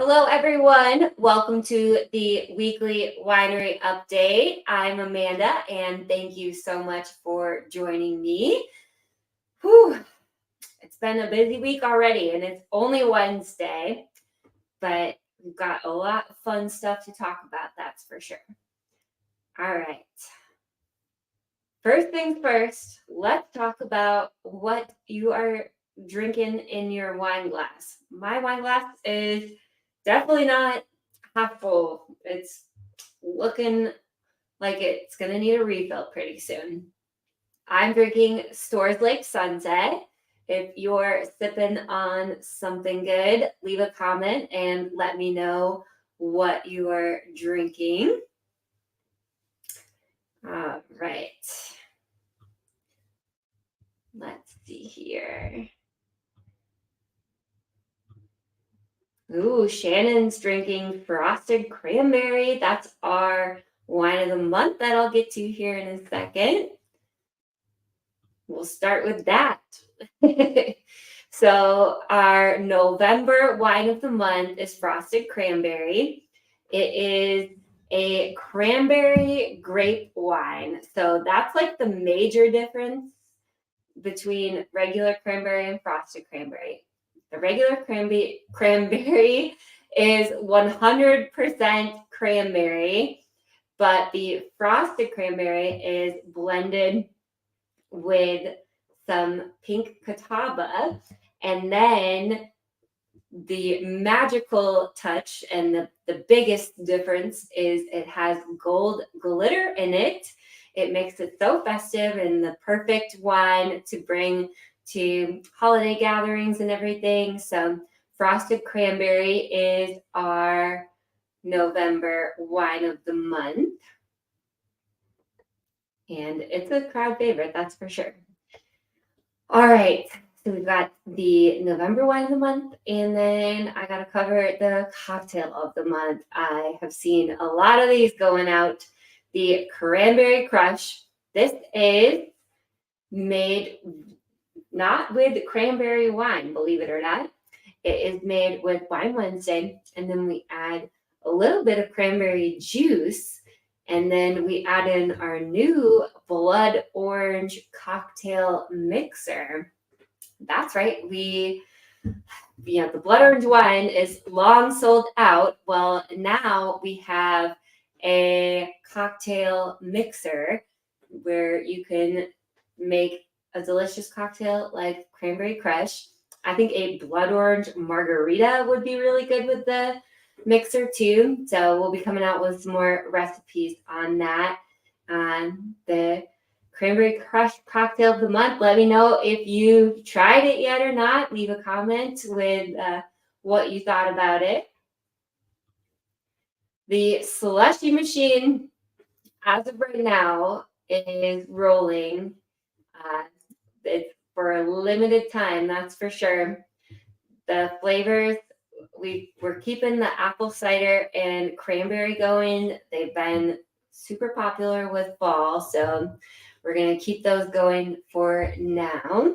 Hello, everyone. Welcome to the weekly winery update. I'm Amanda, and thank you so much for joining me. Whew, it's been a busy week already, and it's only Wednesday, but we've got a lot of fun stuff to talk about, that's for sure. All right. First things first, let's talk about what you are drinking in your wine glass. My wine glass is definitely not half full. It's looking like it's going to need a refill pretty soon. I'm drinking Stores Lake Sunset. If you're sipping on something good, leave a comment and let me know what you are drinking. All right. Let's see here. Ooh, Shannon's drinking Frosted Cranberry. That's our wine of the month that I'll get to here in a second. We'll start with that. So our November wine of the month is Frosted Cranberry. It is a cranberry grape wine. So that's like the major difference between regular cranberry and frosted cranberry. The regular cranberry is 100% cranberry, but the frosted cranberry is blended with some pink catawba, and then the magical touch and the biggest difference is it has gold glitter in it. It makes it so festive and the perfect wine to bring to holiday gatherings and everything. So Frosted Cranberry is our November wine of the month. And it's a crowd favorite, that's for sure. All right. So we've got the November wine of the month, and then I got to cover the cocktail of the month. I have seen a lot of these going out. The Cranberry Crush. This is made not with cranberry wine, believe it or not. It is made with Wine Wednesday, and then we add a little bit of cranberry juice, and then we add in our new blood orange cocktail mixer. That's right. The blood orange wine is long sold out. Well, now we have a cocktail mixer where you can make a delicious cocktail like Cranberry Crush. I think a blood orange margarita would be really good with the mixer too. So we'll be coming out with some more recipes on that. The Cranberry Crush cocktail of the month. Let me know if you tried it yet or not. Leave a comment with what you thought about it. The slushy machine, as of right now, is rolling. It's for a limited time, that's for sure. The flavors, we're keeping the apple cider and cranberry going. They've been super popular with fall, so we're going to keep those going for now.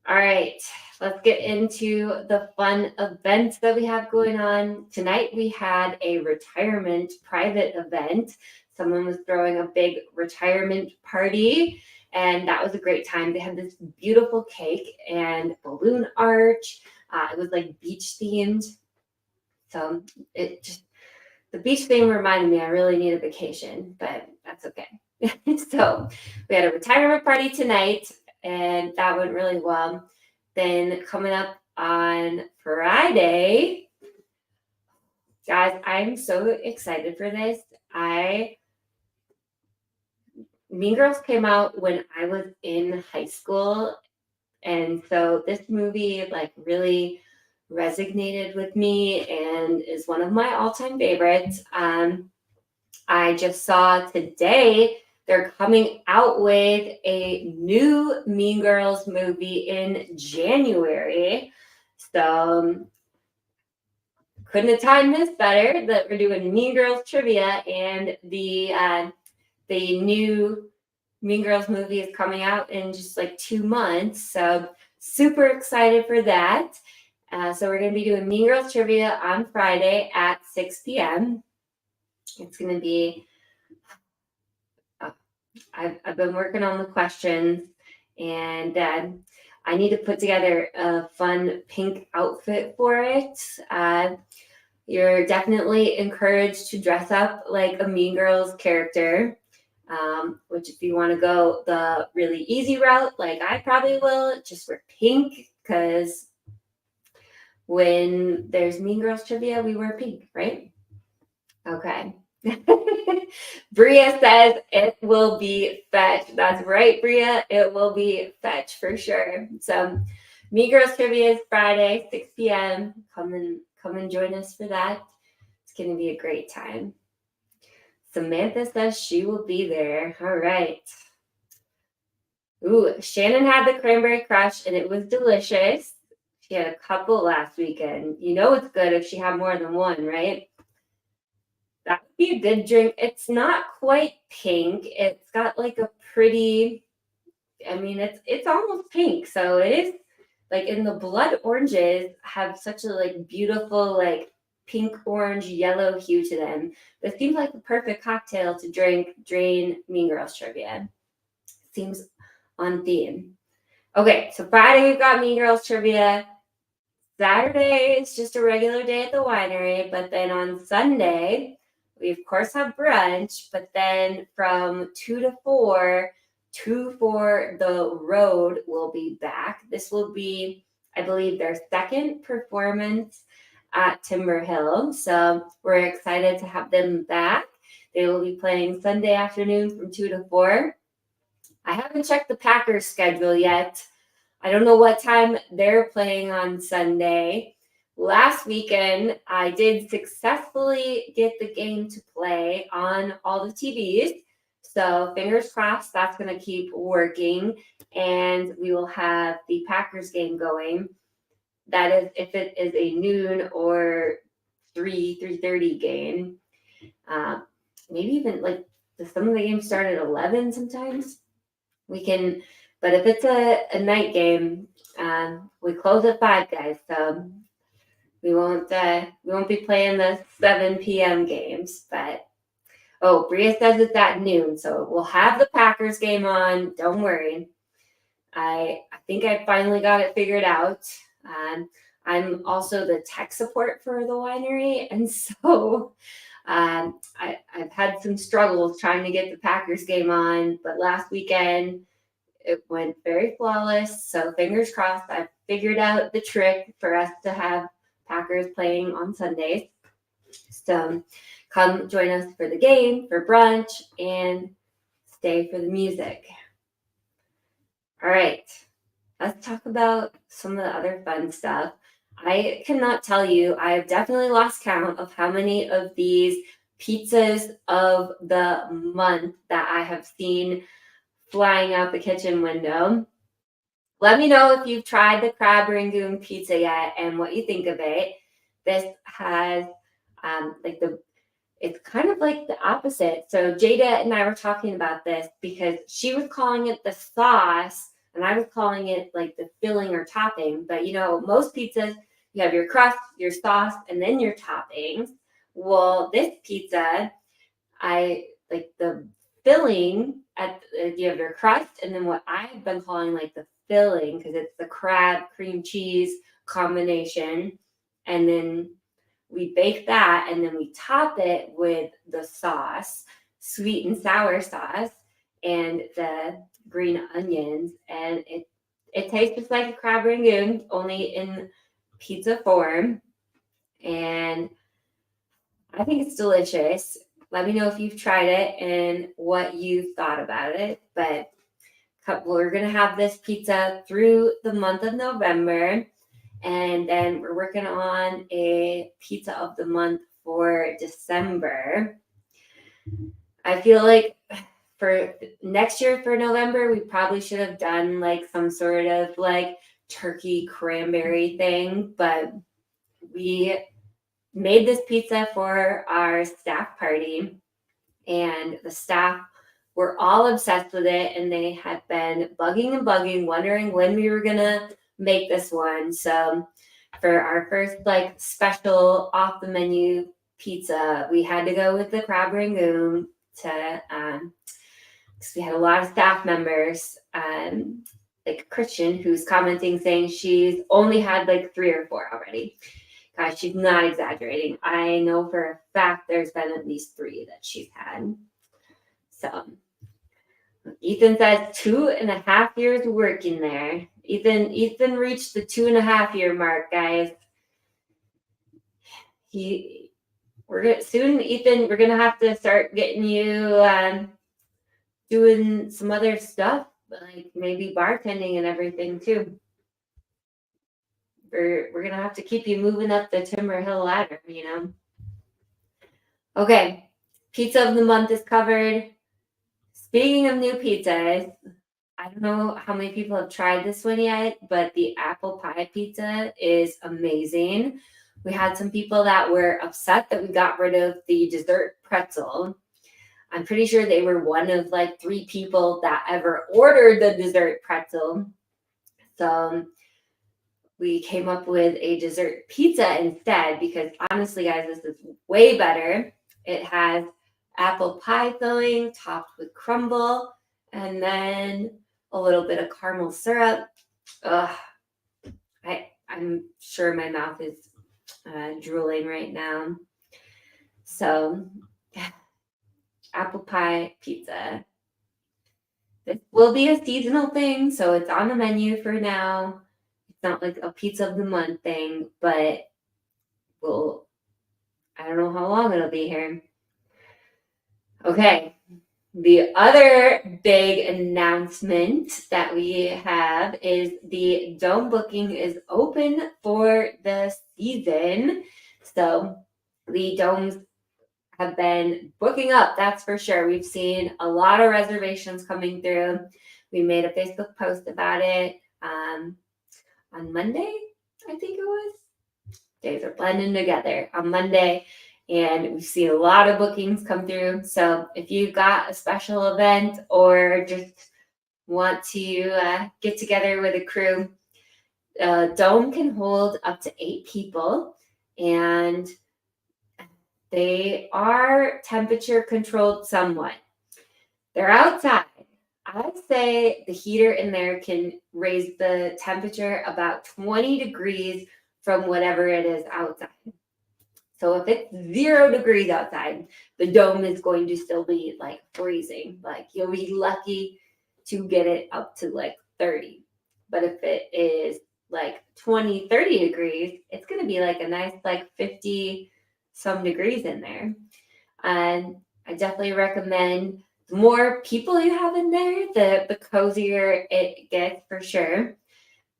All right, let's get into the fun events that we have going on. Tonight we had a retirement private event. Someone was throwing a big retirement party, and that was a great time. They had this beautiful cake and balloon arch. It was like beach themed. So the beach theme reminded me I really need a vacation, but that's okay. So we had a retirement party tonight, and that went really well. Then coming up on Friday, guys, I'm so excited for this. Mean Girls came out when I was in high school, and so this movie like really resonated with me and is one of my all-time favorites. I just saw today they're coming out with a new Mean Girls movie in January. So couldn't have timed this better that we're doing Mean Girls trivia, and the new Mean Girls movie is coming out in just like 2 months. So super excited for that. So we're going to be doing Mean Girls trivia on Friday at 6 p.m. It's going to be, I've been working on the questions, and I need to put together a fun pink outfit for it. You're definitely encouraged to dress up like a Mean Girls character, which if you want to go the really easy route, like I probably will, just wear pink, because when there's Mean Girls trivia, we wear pink, right? Okay. Bria says it will be fetch. That's right, Bria. It will be fetch for sure. So Mean Girls trivia is Friday, 6 p.m. Come and join us for that. It's gonna be a great time. Samantha says she will be there. All right. Ooh, Shannon had the cranberry crush and it was delicious. She had a couple last weekend. You know it's good if she had more than one, right? That would be a good drink. It's not quite pink. It's got like a pretty, I mean, it's almost pink. So it is like, in the blood oranges have such a like beautiful like pink, orange, yellow hue to them. This seems like the perfect cocktail to drink during Mean Girls trivia. Seems on theme. Okay, so Friday we've got Mean Girls trivia. Saturday is just a regular day at the winery, but then on Sunday, we of course have brunch, but then from 2 to 4, 2 for the road will be back. This will be, I believe, their second performance at Timber Hill. So we're excited to have them back. They will be playing Sunday afternoon from 2 to 4. I haven't checked the Packers schedule yet. I don't know what time they're playing on Sunday. Last weekend, I did successfully get the game to play on all the TVs. So fingers crossed that's going to keep working, and we will have the Packers game going. That is if it is a noon or 3:30 game. Maybe even like some of the games start at 11 sometimes. We can, but if it's a night game, we close at 5, guys. So we won't be playing the 7 p.m. games. But Bria says it's at noon, so we'll have the Packers game on. Don't worry. I think I finally got it figured out. I'm also the tech support for the winery, and so I've had some struggles trying to get the Packers game on, but last weekend it went very flawless. So fingers crossed, I've figured out the trick for us to have Packers playing on Sundays. So come join us for the game, for brunch, and stay for the music. All right, let's talk about some of the other fun stuff. I cannot tell you, I've definitely lost count of how many of these pizzas of the month that I have seen flying out the kitchen window. Let me know if you've tried the crab rangoon pizza yet and what you think of it. This has it's kind of like the opposite. So Jada and I were talking about this because she was calling it the sauce and I was calling it like the filling or topping. But most pizzas, you have your crust, your sauce, and then your toppings. Well, this pizza, I like the filling you have your crust, and then what I've been calling like the filling, because it's the crab cream cheese combination, and then we bake that, and then we top it with the sauce, sweet and sour sauce, and the green onions, and it tastes just like a crab rangoon, only in pizza form, and I think it's delicious. Let me know if you've tried it and what you thought about it. But we're going to have this pizza through the month of November. And then we're working on a pizza of the month for December. I feel like for next year for November, we probably should have done like some sort of like turkey cranberry thing. But we made this pizza for our staff party, and the staff were all obsessed with it, and they had been bugging and bugging, wondering when we were gonna make this one. So For our first like special off the menu pizza, we had to go with the crab rangoon to because we had a lot of staff members, like Christian, who's commenting saying she's only had like 3 or 4 already. Guys, she's not exaggerating. I know for a fact there's been at least 3 that she's had. So Ethan says 2.5 years working there. Ethan reached the 2.5 year mark, guys. We're gonna have to start getting you doing some other stuff, like maybe bartending and everything too. We're gonna have to keep you moving up the Timber Hill ladder, you know. Okay, pizza of the month is covered. Speaking of new pizzas, I don't know how many people have tried this one yet, but the apple pie pizza is amazing. We had some people that were upset that we got rid of the dessert pretzel. I'm pretty sure they were one of like 3 people that ever ordered the dessert pretzel. So we came up with a dessert pizza instead because honestly, guys, this is way better. It has apple pie filling topped with crumble and then a little bit of caramel syrup. Ugh, I'm sure my mouth is drooling right now. So, apple pie pizza. This will be a seasonal thing, so it's on the menu for now. It's not like a pizza of the month thing, but I don't know how long it'll be here. Okay. The other big announcement that we have is the Dome booking is open for the season. So the Domes have been booking up, that's for sure. We've seen a lot of reservations coming through. We made a Facebook post about it on Monday, I think it was. Days are blending together on Monday, and we've seen a lot of bookings come through. So if you've got a special event or just want to get together with a crew, Dome can hold up to 8 people, and they are temperature controlled somewhat. They're outside. I'd say the heater in there can raise the temperature about 20 degrees from whatever it is outside. So if it's 0 degrees outside, the Dome is going to still be like freezing. Like you'll be lucky to get it up to like 30. But if it is like 20, 30 degrees, it's going to be like a nice like 50 some degrees in there. And I definitely recommend the more people you have in there, the cozier it gets for sure.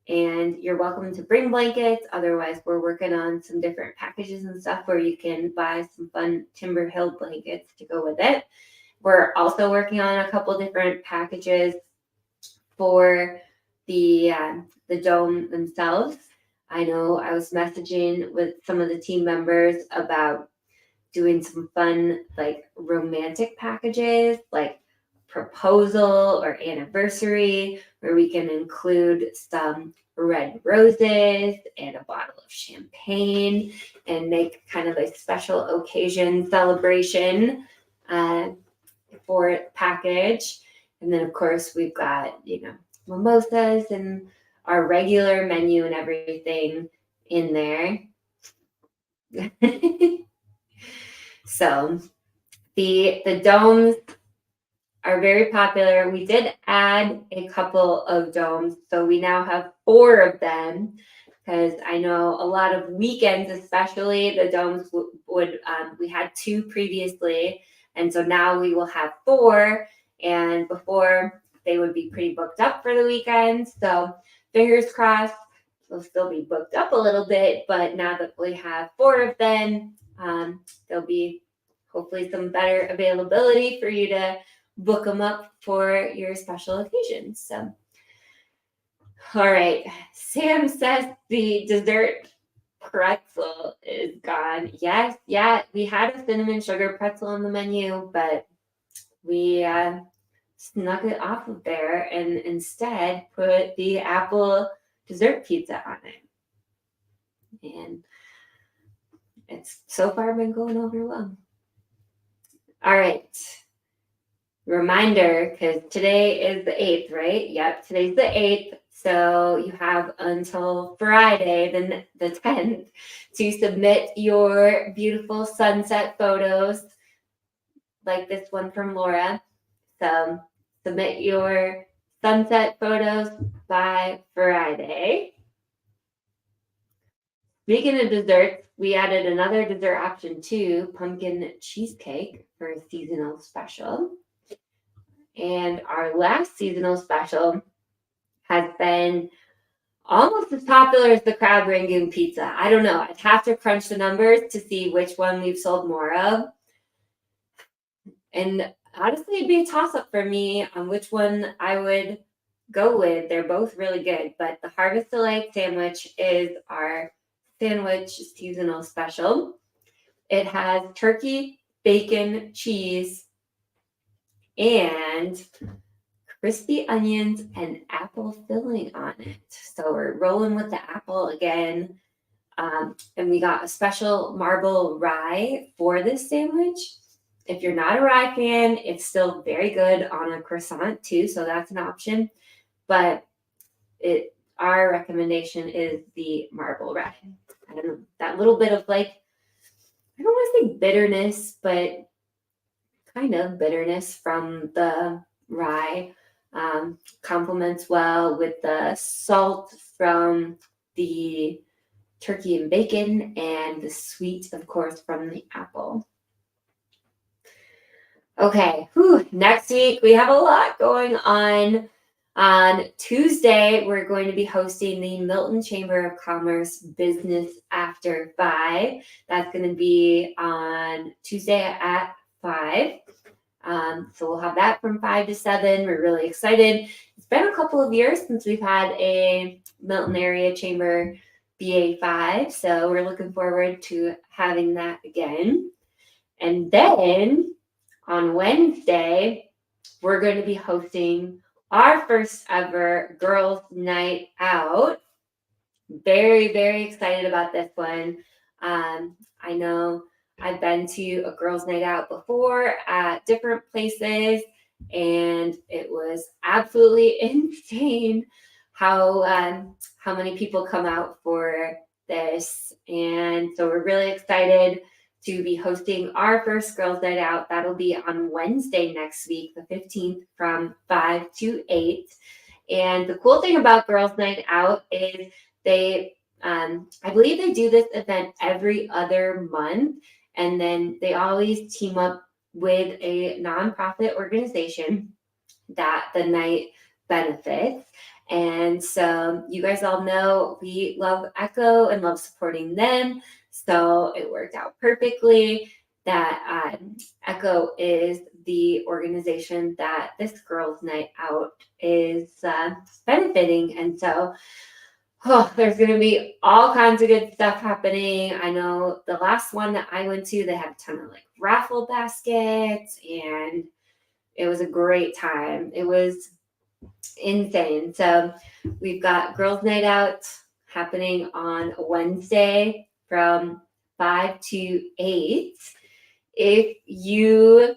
And you're welcome to bring blankets. Otherwise, we're working on some different packages and stuff where you can buy some fun Timber Hill blankets to go with it. We're also working on a couple different packages for the Dome themselves. I know I was messaging with some of the team members about doing some fun like romantic packages, like proposal or anniversary, where we can include some red roses and a bottle of champagne and make kind of a special occasion celebration for the package. And then of course we've got, mimosas and our regular menu and everything in there. So the domes are very popular. We did add a couple of domes, so we now have 4 of them because I know a lot of weekends, especially the domes would we had 2 previously, and so now we will have 4. And before they would be pretty booked up for the weekend. So fingers crossed, they'll still be booked up a little bit, but now that we have 4 of them, there'll be hopefully some better availability for you to book them up for your special occasions. So, all right. Sam says the dessert pretzel is gone. Yes, yeah, we had a cinnamon sugar pretzel on the menu, but we snuck it off of there and instead put the apple dessert pizza on it. and it's so far been going over well. All right. Reminder, because today is the 8th, right? Yep, today's the 8th. So you have until Friday, the 10th, to submit your beautiful sunset photos, like this one from Laura. So submit your sunset photos by Friday. Speaking of desserts, we added another dessert option too, pumpkin cheesecake for a seasonal special. And our last seasonal special has been almost as popular as the crab rangoon pizza. I don't know. I'd have to crunch the numbers to see which one we've sold more of. And honestly, it'd be a toss-up for me on which one I would go with. They're both really good, but the Harvest Delight sandwich is our sandwich seasonal special. It has turkey, bacon, cheese, and crispy onions and apple filling on it. So we're rolling with the apple again. And we got a special marble rye for this sandwich. If you're not a rye fan, it's still very good on a croissant too, so that's an option. But our recommendation is the marble rye. I don't know, that little bit of like, I don't want to say bitterness, but kind of bitterness from the rye complements well with the salt from the turkey and bacon and the sweet, of course, from the apple. Okay, next week we have a lot going on. On Tuesday, we're going to be hosting the Milton Chamber of Commerce Business After 5. That's going to be on Tuesday at 5. So we'll have that from 5 to 7. We're really excited. It's been a couple of years since we've had a Milton Area Chamber BA5, so we're looking forward to having that again. And then on Wednesday, we're going to be hosting our first ever girls' night out. Very, very excited about this one. I know I've been to a girls' night out before at different places, and it was absolutely insane how many people come out for this. And so we're really excited to be hosting our first girls' night out. That'll be on Wednesday next week, the 15th, from 5 to 8. And the cool thing about girls' night out is they, I believe they do this event every other month, and then they always team up with a nonprofit organization that the night benefits. And so you guys all know we love Echo and love supporting them. So it worked out perfectly that Echo is the organization that this girls' night out is benefiting. And so there's going to be all kinds of good stuff happening. I know the last one that I went to, they had a ton of like raffle baskets, and it was a great time. It was insane. So we've got girls' night out happening on Wednesday from 5 to 8. If you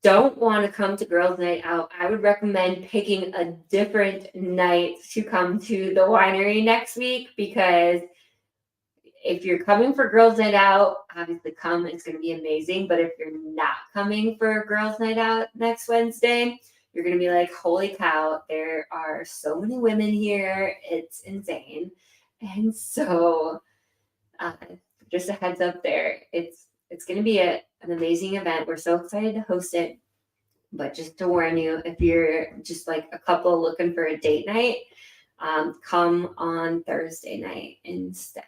don't want to come to girls' night out, I would recommend picking a different night to come to the winery next week, because if you're coming for girls' night out, obviously come, it's going to be amazing. But if you're not coming for girls' night out next Wednesday, you're going to be like, holy cow, there are so many women here. It's insane. And so just a heads up there, it's going to be an amazing event. We're so excited to host it. But just to warn you, if you're just like a couple looking for a date night, come on Thursday night instead.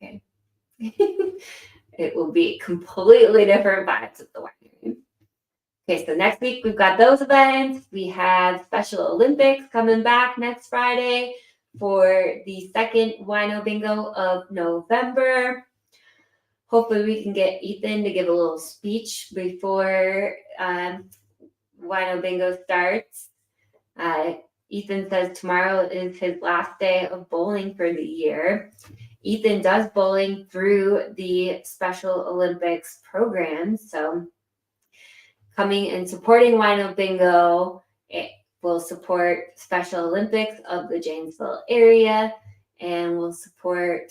Okay. It will be completely different vibes at the winery. Okay, so next week we've got those events. We have Special Olympics coming back next Friday for the second Wino Bingo of November. Hopefully we can get Ethan to give a little speech before Wino Bingo starts. Ethan says tomorrow is his last day of bowling for the year. Ethan does bowling through the Special Olympics program. So coming and supporting Wino Bingo, it will support Special Olympics of the Janesville area and will support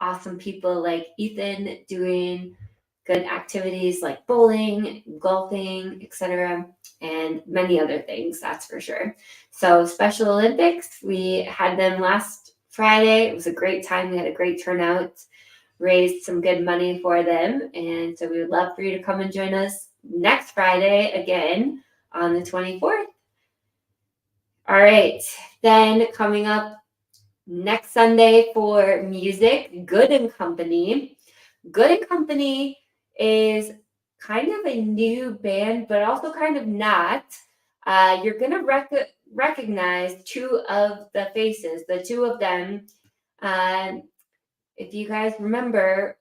awesome people like Ethan doing good activities like bowling, golfing, etc., and many other things, that's for sure. So Special Olympics, we had them last Friday. It was a great time. We had a great turnout, raised some good money for them. And so we would love for you to come and join us next Friday again on the 24th. All right, then coming up next Sunday for music, Good and Company. Good and Company is kind of a new band, but also kind of not. You're going to recognize two of the faces, the two of them. If you guys remember,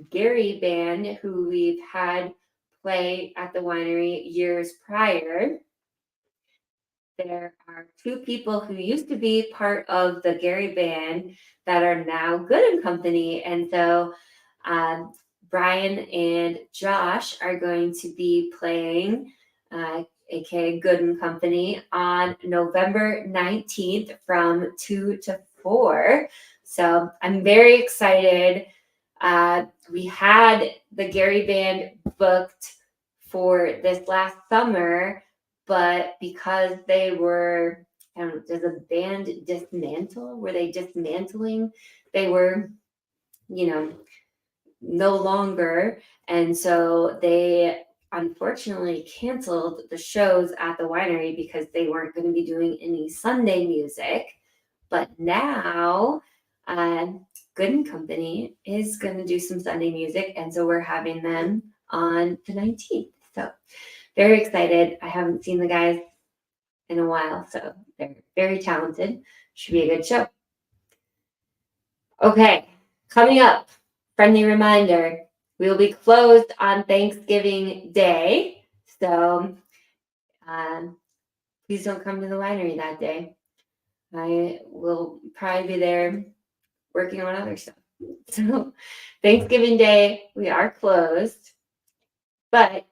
Gary Band, who we've had play at the winery years prior, there are two people who used to be part of the Gary Band that are now Good and Company. And so Brian and Josh are going to be playing, aka Good and Company, on November 19th from 2 to 4. So I'm very excited. We had the Gary Band booked for this last summer, but because they were, I don't know, does a band dismantle? Were they dismantling? They were, no longer. And so they unfortunately canceled the shows at the winery because they weren't going to be doing any Sunday music. But now, Good and Company is going to do some Sunday music. And so we're having them on the 19th. So very excited. I haven't seen the guys in a while, so they're very talented. Should be a good show. Okay, coming up, friendly reminder, we will be closed on Thanksgiving Day. So please don't come to the winery that day. I will probably be there working on other stuff. So Thanksgiving Day, we are closed, but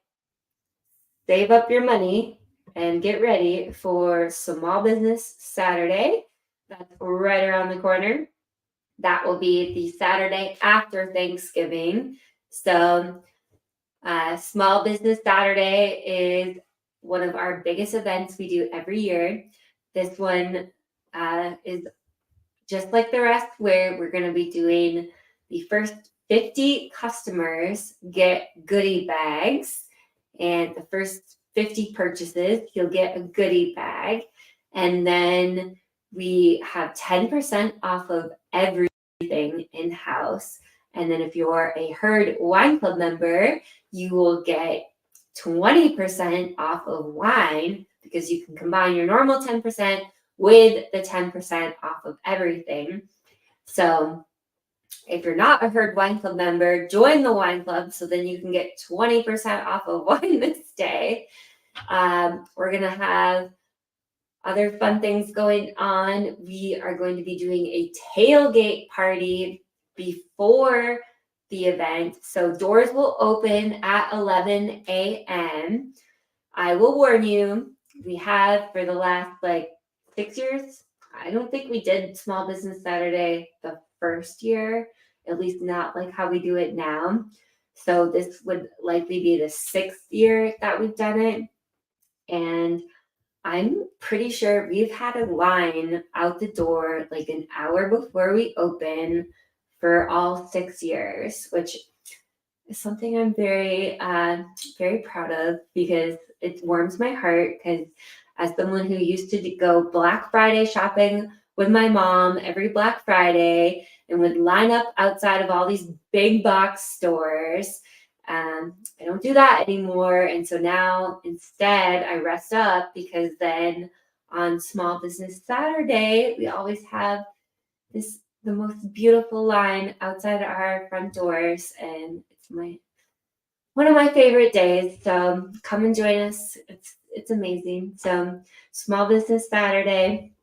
save up your money and get ready for Small Business Saturday. That's right around the corner. That will be the Saturday after Thanksgiving. So Small Business Saturday is one of our biggest events we do every year. This one is just like the rest, where we're going to be doing the first 50 customers get goodie bags, and the first 50 purchases, you'll get a goodie bag. And then we have 10% off of everything in-house. And then if you're a Herd Wine Club member, you will get 20% off of wine, because you can combine your normal 10% with the 10% off of everything. So if you're not a Herd Wine Club member, join the wine club so then you can get 20% off of wine this day. We're going to have other fun things going on. We are going to be doing a tailgate party before the event. So doors will open at 11 a.m. I will warn you, we have for the last 6 years, I don't think we did Small Business Saturday the first year, at least not like how we do it now. So this would likely be the 6th year that we've done it. And I'm pretty sure we've had a line out the door like an hour before we open for all 6 years, which is something I'm very, very proud of, because it warms my heart. Because as someone who used to go Black Friday shopping with my mom every Black Friday and would line up outside of all these big box stores, I don't do that anymore. And so now instead I rest up, because then on Small Business Saturday, we always have the most beautiful line outside our front doors. And it's one of my favorite days. So come and join us. it's amazing. So Small Business Saturday,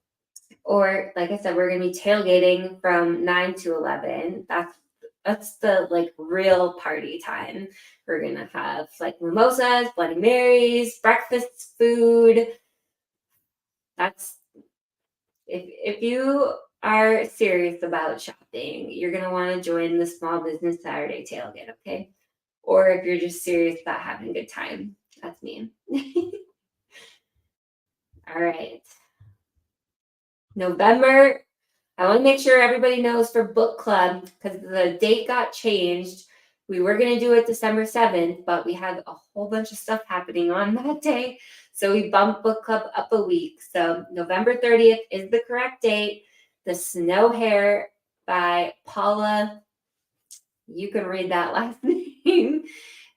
or like I said, we're gonna be tailgating from 9 to 11. That's the like real party time. We're gonna have like mimosas, Bloody Marys, breakfast food. That's if you are serious about shopping, you're gonna want to join the Small Business Saturday tailgate, okay? Or if you're just serious about having a good time, that's me. All right. November, I want to make sure everybody knows for book club because the date got changed. We were going to do it December 7th, but we had a whole bunch of stuff happening on that day. So we bumped book club up a week. So November 30th is the correct date. The Snow Hare by Paula. You can read that last name.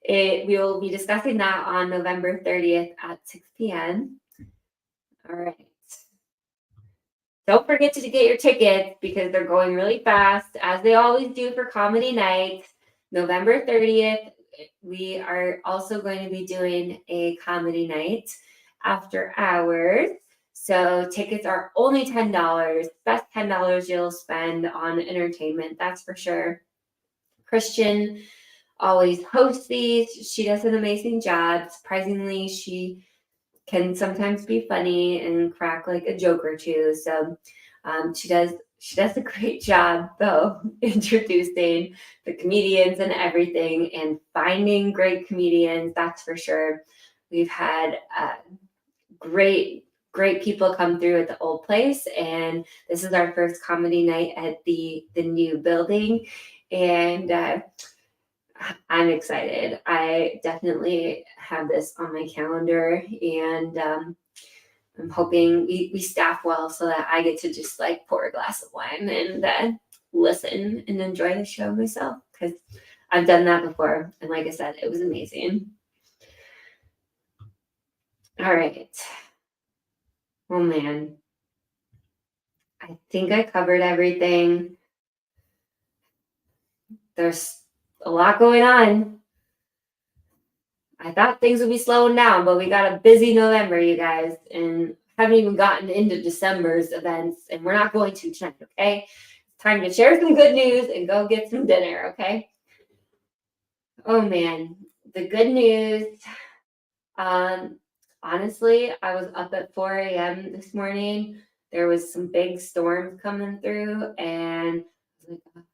We will be discussing that on November 30th at 6 p.m. All right. Don't forget to get your tickets because they're going really fast, as they always do for comedy nights. November 30th, we are also going to be doing a comedy night after hours. So tickets are only $10. Best $10 you'll spend on entertainment, that's for sure. Christian always hosts these. She does an amazing job. Surprisingly, she can sometimes be funny and crack like a joke or two. So she does a great job though introducing the comedians and everything and finding great comedians, that's for sure. We've had great people come through at the old place, and this is our first comedy night at the new building, and I'm excited. I definitely have this on my calendar, and I'm hoping we staff well so that I get to just like pour a glass of wine and listen and enjoy the show myself, because I've done that before. And like I said, it was amazing. All right. Oh man. I think I covered everything. There's a lot going on. I thought things would be slowing down, but we got a busy November, you guys, and haven't even gotten into December's events, and we're not going to tonight, okay? It's time to share some good news and go get some dinner, okay? Oh man, the good news. Honestly, I was up at 4 a.m. this morning. There was some big storms coming through, and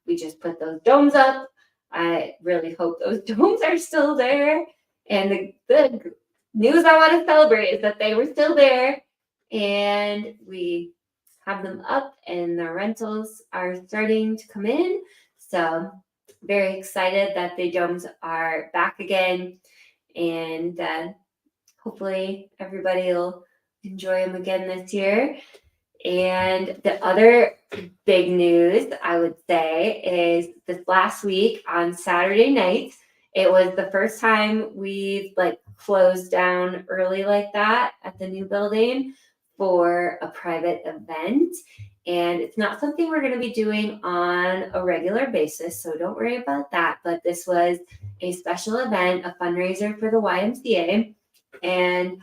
we just put those domes up. I really hope those domes are still there. And the news I want to celebrate is that they were still there, and we have them up, and the rentals are starting to come in. So very excited that the domes are back again, and hopefully everybody will enjoy them again this year. And the other big news I would say is this last week on Saturday night, it was the first time we've like closed down early like that at the new building for a private event. And it's not something we're going to be doing on a regular basis, so don't worry about that. But this was a special event, a fundraiser for the YMCA. And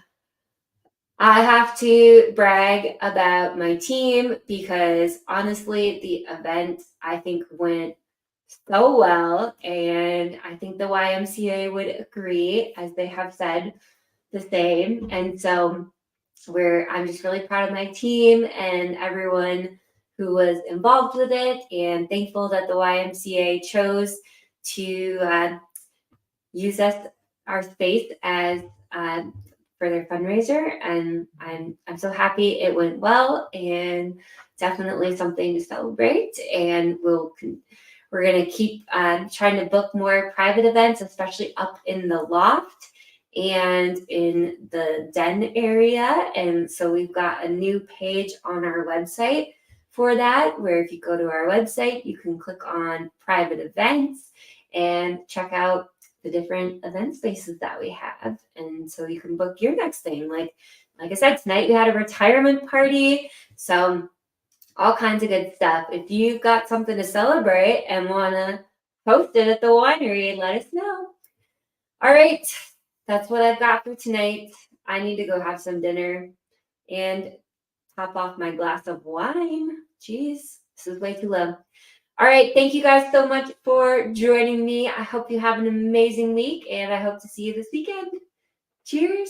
I have to brag about my team because honestly, the event I think went so well, and I think the YMCA would agree, as they have said the same. And so I'm just really proud of my team and everyone who was involved with it, and thankful that the YMCA chose to use our space as for their fundraiser, and I'm so happy it went well, and definitely something to celebrate. And we're going to keep trying to book more private events, especially up in the loft and in the den area. And so we've got a new page on our website for that, where if you go to our website, you can click on private events and check out the different event spaces that we have. And so you can book your next thing. Like I said, tonight we had a retirement party. So all kinds of good stuff. If you've got something to celebrate and want to host it at the winery, let us know. All right. That's what I've got for tonight. I need to go have some dinner and top off my glass of wine. Jeez, this is way too low. All right. Thank you guys so much for joining me. I hope you have an amazing week, and I hope to see you this weekend. Cheers.